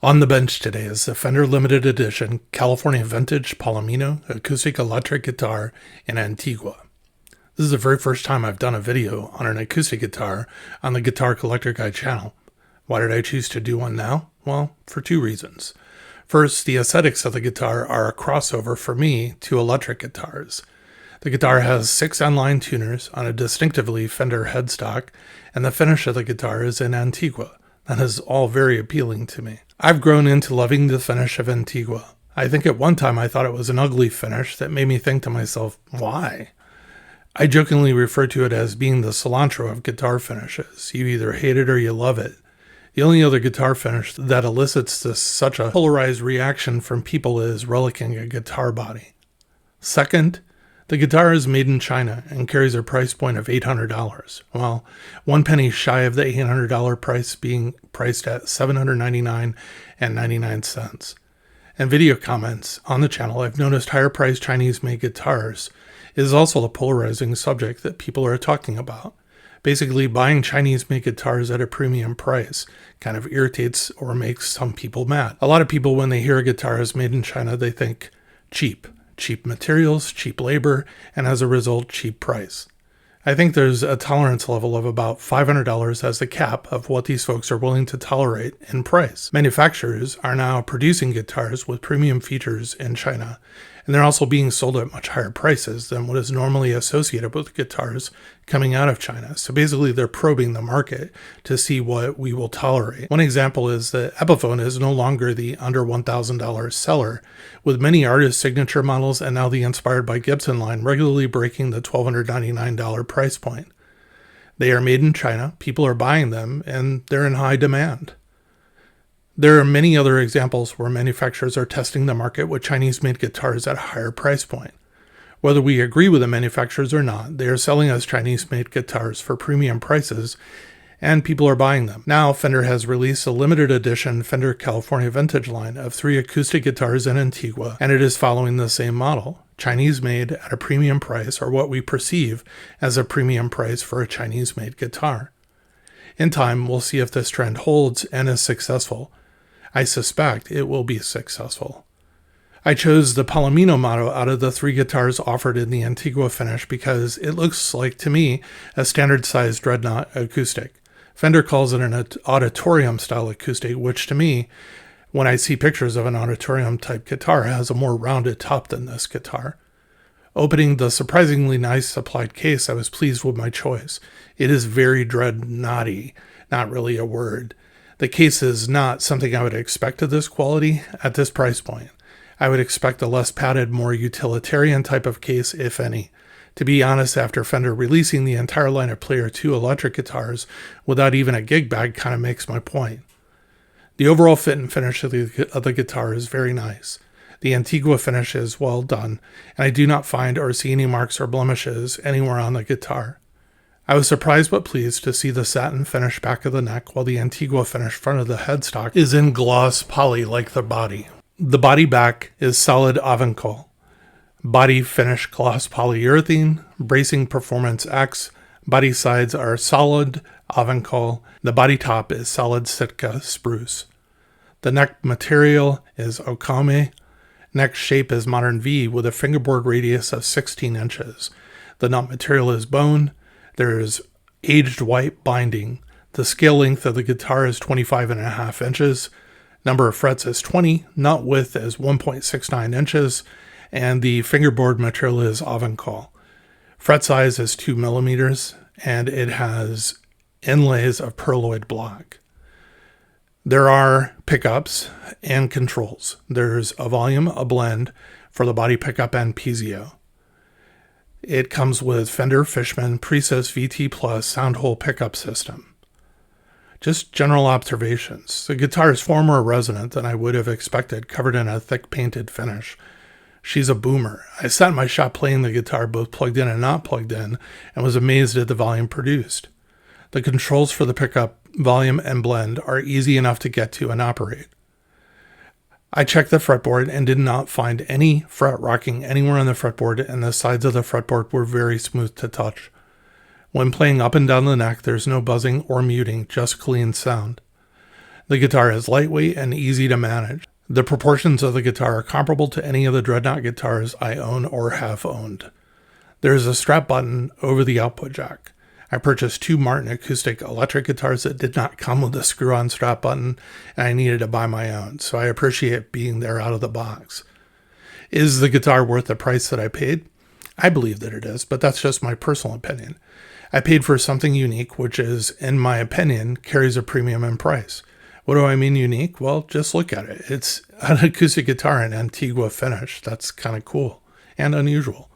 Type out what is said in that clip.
On the bench today is the Fender Limited Edition California Vintage Palomino Acoustic-Electric guitar in Antigua. This is the very first time I've done a video on an acoustic guitar on the Guitar Collector Guide channel. Why did I choose to do one now? Well, for two reasons. First, the aesthetics of the guitar are a crossover for me to electric guitars. The guitar has 6 inline tuners on a distinctively Fender headstock, and the finish of the guitar is in Antigua. That is all very appealing to me. I've grown into loving the finish of Antigua. I think at one time I thought it was an ugly finish that made me think to myself, why? I jokingly refer to it as being the cilantro of guitar finishes. You either hate it or you love it. The only other guitar finish that elicits such a polarized reaction from people is relic'ing a guitar body. Second, the guitar is made in China and carries a price point of $800, while 1 penny shy of the $800 price, being priced at $799.99. In video comments on the channel, I've noticed higher priced Chinese-made guitars is also a polarizing subject that people are talking about. Basically, buying Chinese-made guitars at a premium price kind of irritates or makes some people mad. A lot of people, when they hear a guitar is made in China, they think cheap. Cheap materials, cheap labor, and as a result, cheap price. I think there's a tolerance level of about $500 as the cap of what these folks are willing to tolerate in price. Manufacturers are now producing guitars with premium features in China, and they're also being sold at much higher prices than what is normally associated with guitars coming out of China. So basically, they're probing the market to see what we will tolerate. One example is that Epiphone is no longer the under $1,000 seller, with many artist signature models and now the Inspired by Gibson line regularly breaking the $1,299 price point. They are made in China, people are buying them, and they're in high demand. There are many other examples where manufacturers are testing the market with Chinese-made guitars at a higher price point. Whether we agree with the manufacturers or not, they are selling us Chinese-made guitars for premium prices, and people are buying them. Now, Fender has released a limited edition Fender California Vintage line of 3 acoustic guitars in Antigua, and it is following the same model. Chinese-made at a premium price, or what we perceive as a premium price for a Chinese-made guitar. In time, we'll see if this trend holds and is successful. I suspect it will be successful. I chose the Palomino model out of the 3 guitars offered in the Antigua finish because it looks like, to me, a standard-sized dreadnought acoustic. Fender calls it an auditorium-style acoustic, which to me, when I see pictures of an auditorium-type guitar, has a more rounded top than this guitar. Opening the surprisingly nice supplied case, I was pleased with my choice. It is very dreadnoughty, not really a word. The case is not something I would expect of this quality at this price point. I would expect a less padded, more utilitarian type of case, if any. To be honest, after Fender releasing the entire line of Player 2 electric guitars without even a gig bag kind of makes my point. The overall fit and finish of the guitar is very nice. The Antigua finish is well done, and I do not find or see any marks or blemishes anywhere on the guitar. I was surprised but pleased to see the satin finish back of the neck, while the Antigua finish front of the headstock is in gloss poly like the body. The body back is solid Avancol. Body finish gloss polyurethane, bracing performance X. Body sides are solid Avancol. The body top is solid Sitka spruce. The neck material is Okame. Neck shape is modern V with a fingerboard radius of 16 inches. The nut material is bone. There is aged white binding. The scale length of the guitar is 25.5 inches. Number of frets is 20. Nut width is 1.69 inches. And the fingerboard material is Avancol. Fret size is 2 millimeters. And it has inlays of perloid black. There are pickups and controls. There's a volume, a blend for the body pickup and piezo. It comes with Fender Fishman Precis VT Plus sound hole pickup system. Just general observations. The guitar is far more resonant than I would have expected, covered in a thick painted finish. She's a boomer. I sat in my shop playing the guitar both plugged in and not plugged in, and was amazed at the volume produced. The controls for the pickup, volume, and blend are easy enough to get to and operate. I checked the fretboard and did not find any fret rocking anywhere on the fretboard, and the sides of the fretboard were very smooth to touch. When playing up and down the neck, there's no buzzing or muting, just clean sound. The guitar is lightweight and easy to manage. The proportions of the guitar are comparable to any of the Dreadnought guitars I own or have owned. There is a strap button over the output jack. I purchased 2 Martin Acoustic-Electric guitars that did not come with a screw-on strap button, and I needed to buy my own, so I appreciate being there out of the box. Is the guitar worth the price that I paid? I believe that it is, but that's just my personal opinion. I paid for something unique, which is, in my opinion, carries a premium in price. What do I mean unique? Well, just look at it. It's an acoustic guitar in Antigua finish. That's kind of cool and unusual.